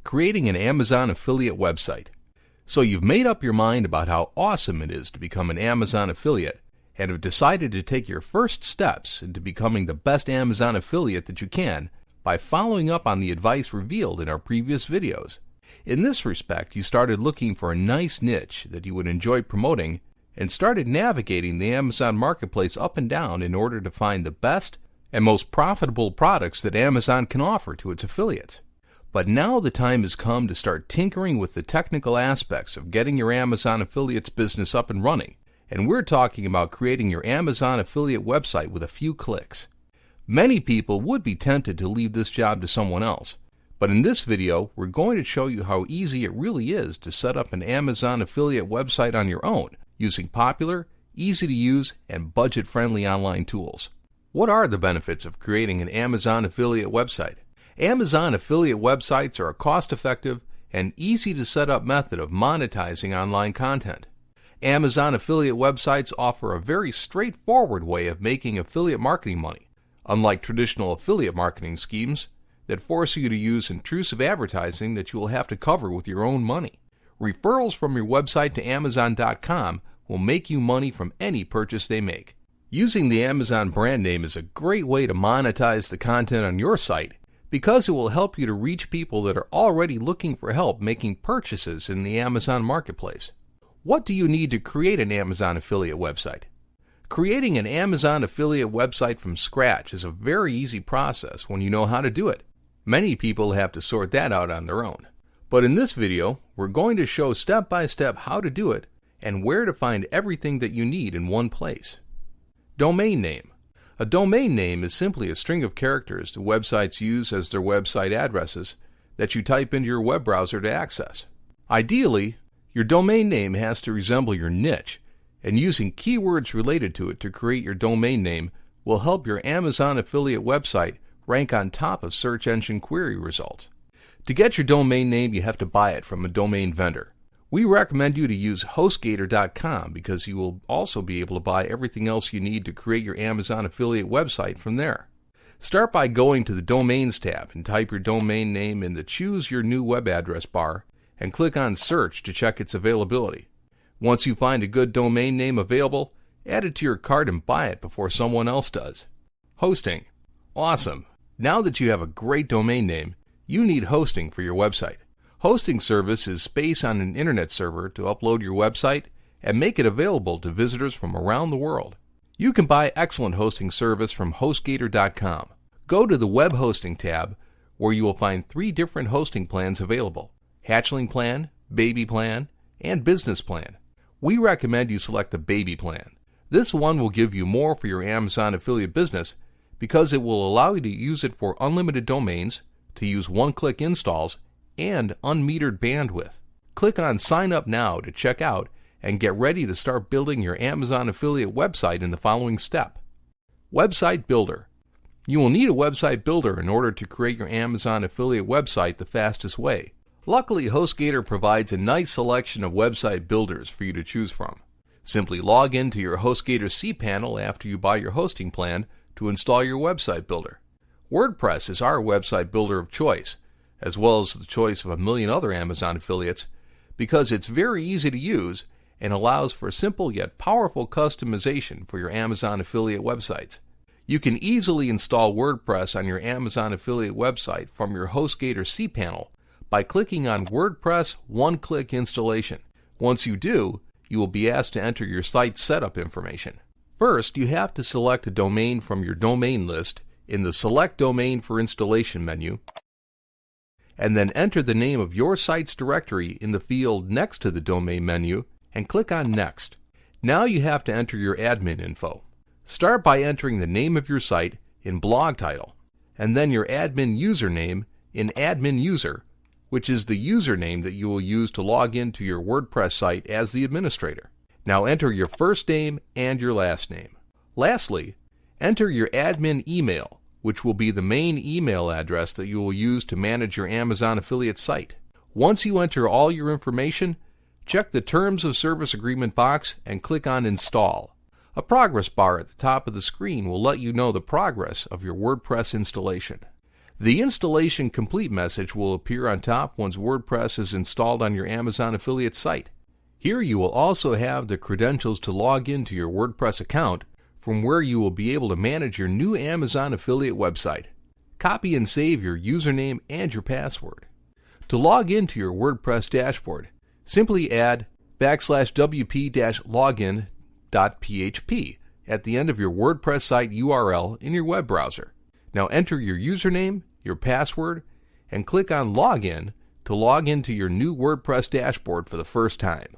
creating an Amazon affiliate website. So you've made up your mind about how awesome it is to become an Amazon affiliate and have decided to take your first steps into becoming the best Amazon affiliate that you can by following up on the advice revealed in our previous videos. In this respect, you started looking for a nice niche that you would enjoy promoting and started navigating the Amazon marketplace up and down in order to find the best and most profitable products that Amazon can offer to its affiliates. But now the time has come to start tinkering with the technical aspects of getting your Amazon affiliates business up and running, and we're talking about creating your Amazon affiliate website with a few clicks. Many people would be tempted to leave this job to someone else, but in this video we're going to show you how easy it really is to set up an Amazon affiliate website on your own using popular, easy-to-use, and budget-friendly online tools. What are the benefits of creating an Amazon affiliate website? Amazon affiliate websites are a cost-effective and easy-to-set-up method of monetizing online content. Amazon affiliate websites offer a very straightforward way of making affiliate marketing money, unlike traditional affiliate marketing schemes that force you to use intrusive advertising that you will have to cover with your own money. Referrals from your website to Amazon.com will make you money from any purchase they make. Using the Amazon brand name is a great way to monetize the content on your site because it will help you to reach people that are already looking for help making purchases in the Amazon marketplace. What do you need to create an Amazon affiliate website? Creating an Amazon affiliate website from scratch is a very easy process when you know how to do it. Many people have to sort that out on their own. But in this video, we're going to show step by step how to do it and where to find everything that you need in one place. Domain name. A domain name is simply a string of characters the websites use as their website addresses that you type into your web browser to access. Ideally, your domain name has to resemble your niche, and using keywords related to it to create your domain name will help your Amazon affiliate website rank on top of search engine query results. To get your domain name, you have to buy it from a domain vendor. We recommend you to use HostGator.com because you will also be able to buy everything else you need to create your Amazon affiliate website from there. Start by going to the Domains tab and type your domain name in the Choose Your New Web Address bar and click on Search to check its availability. Once you find a good domain name available, add it to your cart and buy it before someone else does. Hosting. Awesome! Now that you have a great domain name, you need hosting for your website. Hosting service is space on an internet server to upload your website and make it available to visitors from around the world. You can buy excellent hosting service from HostGator.com. Go to the Web Hosting tab where you will find 3 different hosting plans available: Hatchling Plan, Baby Plan, and Business Plan. We recommend you select the Baby Plan. This one will give you more for your Amazon affiliate business because it will allow you to use it for unlimited domains, to use one-click installs, and unmetered bandwidth. Click on Sign Up Now to check out and get ready to start building your Amazon affiliate website in the following step. Website Builder. You will need a website builder in order to create your Amazon affiliate website the fastest way. Luckily, HostGator provides a nice selection of website builders for you to choose from. Simply log into your HostGator cPanel after you buy your hosting plan to install your website builder. WordPress is our website builder of choice, as well as the choice of a million other Amazon affiliates, because it's very easy to use and allows for simple yet powerful customization for your Amazon affiliate websites. You can easily install WordPress on your Amazon affiliate website from your HostGator cPanel by clicking on WordPress One-Click Installation. Once you do, you will be asked to enter your site setup information. First, you have to select a domain from your domain list in the Select Domain for Installation menu, and then enter the name of your site's directory in the field next to the domain menu and click on Next. Now you have to enter your admin info. Start by entering the name of your site in blog title, and then your admin username in admin user, which is the username that you will use to log into your WordPress site as the administrator. Now enter your first name and your last name. Lastly, enter your admin email, which will be the main email address that you will use to manage your Amazon affiliate site. Once you enter all your information, check the Terms of Service Agreement box and click on Install. A progress bar at the top of the screen will let you know the progress of your WordPress installation. The installation complete message will appear on top once WordPress is installed on your Amazon affiliate site. Here you will also have the credentials to log into your WordPress account, from where you will be able to manage your new Amazon affiliate website. Copy and save your username and your password. To log into your WordPress dashboard, simply add \wp-login.php at the end of your WordPress site URL in your web browser. Now enter your username, your password, and click on Login to log into your new WordPress dashboard for the first time.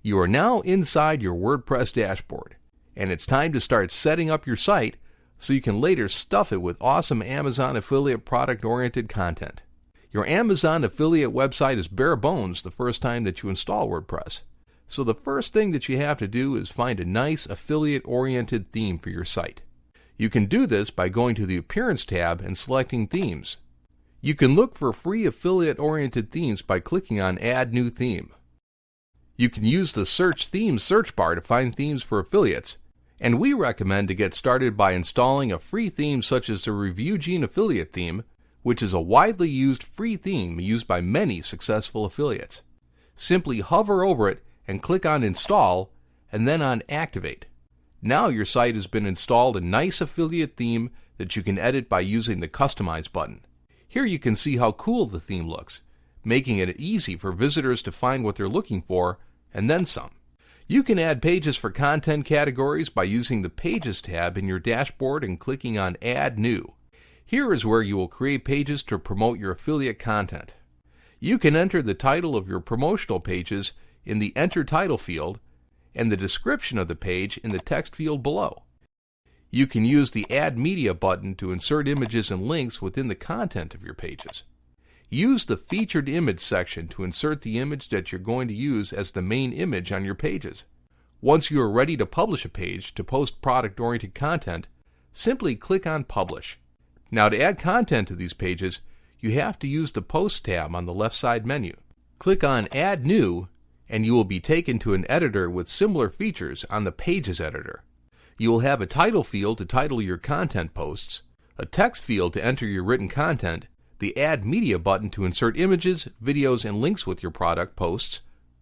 You are now inside your WordPress dashboard, and it's time to start setting up your site so you can later stuff it with awesome Amazon affiliate product-oriented content. Your Amazon affiliate website is bare bones the first time that you install WordPress. So the first thing that you have to do is find a nice affiliate-oriented theme for your site. You can do this by going to the Appearance tab and selecting Themes. You can look for free affiliate-oriented themes by clicking on Add New Theme. You can use the Search Themes search bar to find themes for affiliates, and we recommend to get started by installing a free theme such as the Review Gene Affiliate theme, which is a widely used free theme used by many successful affiliates. Simply hover over it and click on Install, and then on Activate. Now your site has been installed a nice affiliate theme that you can edit by using the Customize button. Here you can see how cool the theme looks, making it easy for visitors to find what they're looking for, and then some. You can add pages for content categories by using the Pages tab in your dashboard and clicking on Add New. Here is where you will create pages to promote your affiliate content. You can enter the title of your promotional pages in the Enter Title field and the description of the page in the text field below. You can use the Add Media button to insert images and links within the content of your pages. Use the Featured Image section to insert the image that you're going to use as the main image on your pages. Once you are ready to publish a page to post product-oriented content, simply click on Publish. Now to add content to these pages, you have to use the Post tab on the left side menu. Click on Add New, and you will be taken to an editor with similar features on the Pages editor. You will have a title field to title your content posts, a text field to enter your written content, the Add Media button to insert images, videos, and links with your product posts,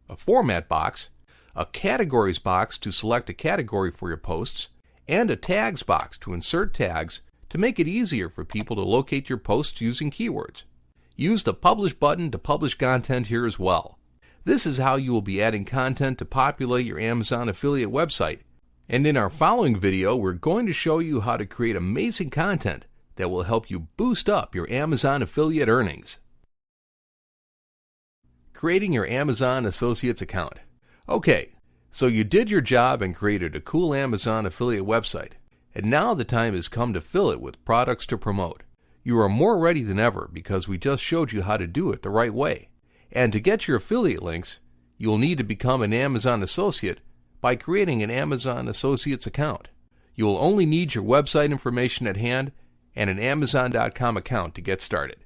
a format box, a categories box to select a category for your posts, and a tags box to insert tags to make it easier for people to locate your posts using keywords. Use the Publish button to publish content here as well. This is how you will be adding content to populate your Amazon affiliate website. And in our following video, we're going to show you how to create amazing content that will help you boost up your Amazon affiliate earnings. Creating your Amazon Associates account. Okay, so you did your job and created a cool Amazon affiliate website, and now the time has come to fill it with products to promote. You are more ready than ever because we just showed you how to do it the right way. And to get your affiliate links, you will need to become an Amazon Associate by creating an Amazon Associates account. You will only need your website information at hand and an Amazon.com account to get started.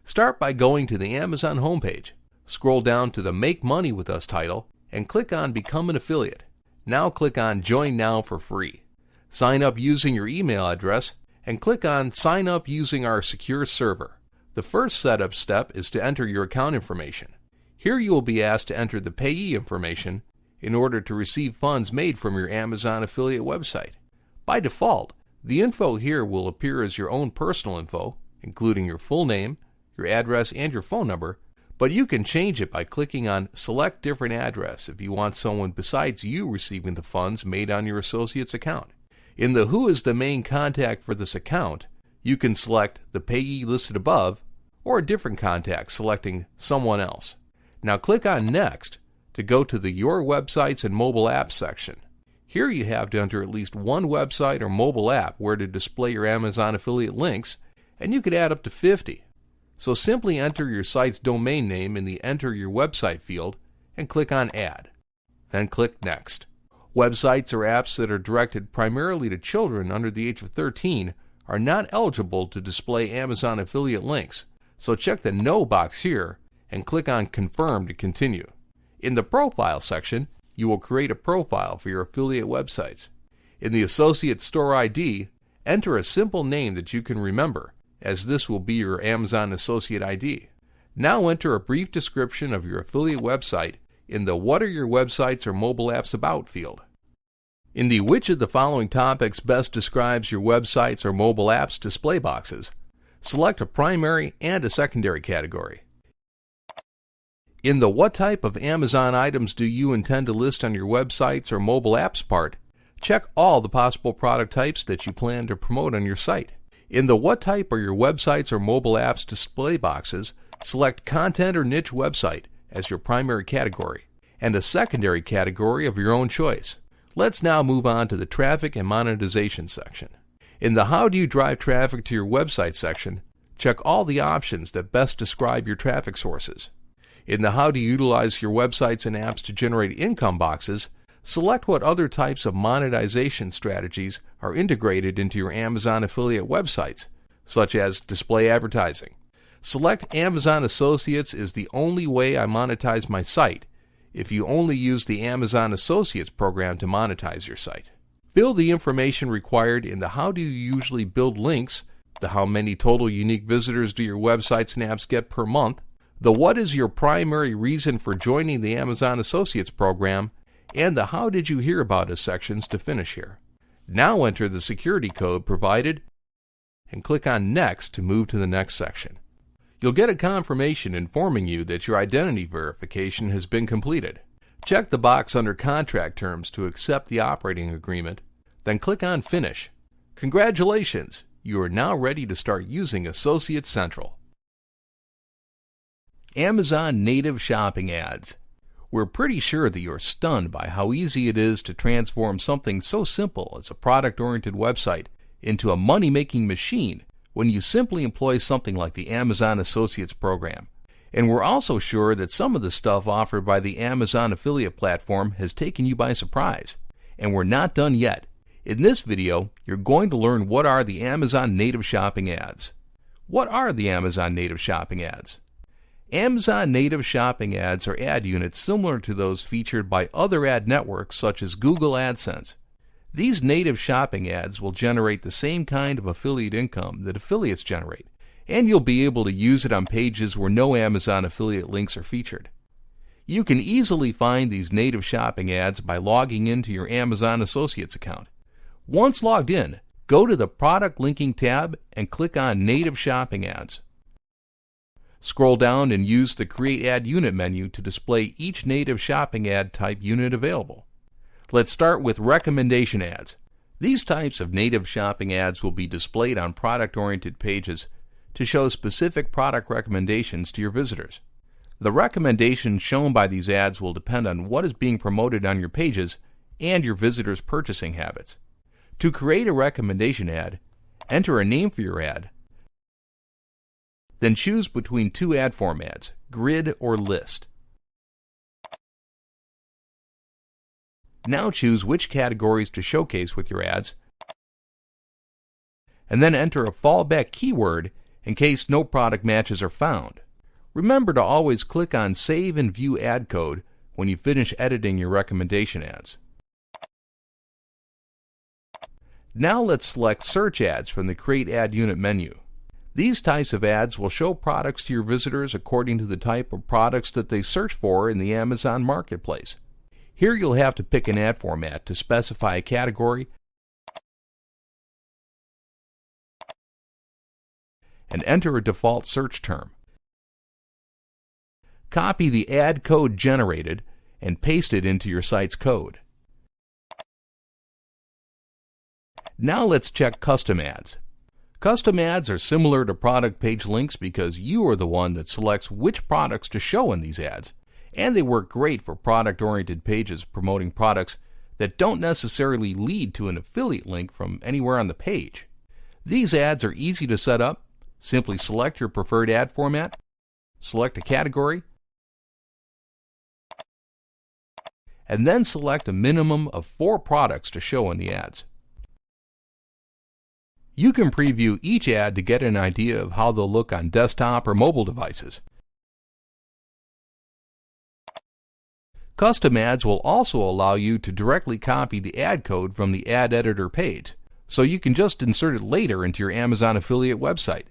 Start by going to the Amazon homepage, scroll down to the Make Money With Us title, and click on Become an Affiliate. Now click on Join Now for free. Sign up using your email address, and click on Sign Up using our secure server. The first setup step is to enter your account information. Here you will be asked to enter the payee information in order to receive funds made from your Amazon affiliate website. By default, the info here will appear as your own personal info, including your full name, your address, and your phone number, but you can change it by clicking on Select Different Address if you want someone besides you receiving the funds made on your associate's account. In the Who is the main contact for this account, you can select the payee listed above or a different contact selecting someone else. Now click on Next to go to the Your Websites and Mobile Apps section. Here you have to enter at least one website or mobile app where to display your Amazon affiliate links, and you could add up to 50. So simply enter your site's domain name in the Enter Your Website field and click on Add. Then click Next. Websites or apps that are directed primarily to children under the age of 13 are not eligible to display Amazon affiliate links, so check the No box here and click on Confirm to continue. In the Profile section, you will create a profile for your affiliate websites. In the Associate Store ID, enter a simple name that you can remember, as this will be your Amazon Associate ID. Now enter a brief description of your affiliate website in the What are your websites or mobile apps about field. In the Which of the following topics best describes your websites or mobile apps display boxes, select a primary and a secondary category. In the What type of Amazon items do you intend to list on your websites or mobile apps part, check all the possible product types that you plan to promote on your site. In the What type are your websites or mobile apps display boxes, select Content or Niche Website as your primary category and a secondary category of your own choice. Let's now move on to the Traffic and Monetization section. In the How do you drive traffic to your website section, check all the options that best describe your traffic sources. In the How do you utilize your websites and apps to generate income boxes, select what other types of monetization strategies are integrated into your Amazon affiliate websites, such as display advertising. Select Amazon Associates is the only way I monetize my site if you only use the Amazon Associates program to monetize your site. Fill the information required in the How do you usually build links, the how many total unique visitors do your websites and apps get per month, the what is your primary reason for joining the Amazon Associates program, and the How did you hear about us sections to finish here. Now enter the security code provided and click on Next to move to the next section. You'll get a confirmation informing you that your identity verification has been completed. Check the box under Contract Terms to accept the operating agreement, then click on Finish. Congratulations! You are now ready to start using Associates Central. Amazon Native Shopping Ads. We're pretty sure that you're stunned by how easy it is to transform something so simple as a product-oriented website into a money-making machine when you simply employ something like the Amazon Associates program. And we're also sure that some of the stuff offered by the Amazon affiliate platform has taken you by surprise. And we're not done yet. In this video, you're going to learn what are the Amazon Native Shopping Ads. What are the Amazon Native Shopping Ads? Amazon Native Shopping Ads are ad units similar to those featured by other ad networks such as Google AdSense. These native shopping ads will generate the same kind of affiliate income that affiliates generate, and you'll be able to use it on pages where no Amazon affiliate links are featured. You can easily find these native shopping ads by logging into your Amazon Associates account. Once logged in, go to the Product Linking tab and click on Native Shopping Ads. Scroll down and use the Create Ad Unit menu to display each native shopping ad type unit available. Let's start with recommendation ads. These types of native shopping ads will be displayed on product-oriented pages to show specific product recommendations to your visitors. The recommendations shown by these ads will depend on what is being promoted on your pages and your visitors' purchasing habits. To create a recommendation ad, enter a name for your ad, then choose between two ad formats, grid or list. Now choose which categories to showcase with your ads, and then enter a fallback keyword in case no product matches are found. Remember to always click on Save and View Ad Code when you finish editing your recommendation ads. Now let's select Search Ads from the Create Ad Unit menu. These types of ads will show products to your visitors according to the type of products that they search for in the Amazon Marketplace. Here you'll have to pick an ad format to specify a category and enter a default search term. Copy the ad code generated and paste it into your site's code. Now let's check Custom Ads. Custom ads are similar to product page links because you are the one that selects which products to show in these ads, and they work great for product-oriented pages promoting products that don't necessarily lead to an affiliate link from anywhere on the page. These ads are easy to set up. Simply select your preferred ad format, select a category, and then select a minimum of 4 products to show in the ads. You can preview each ad to get an idea of how they'll look on desktop or mobile devices. Custom ads will also allow you to directly copy the ad code from the ad editor page, so you can just insert it later into your Amazon affiliate website.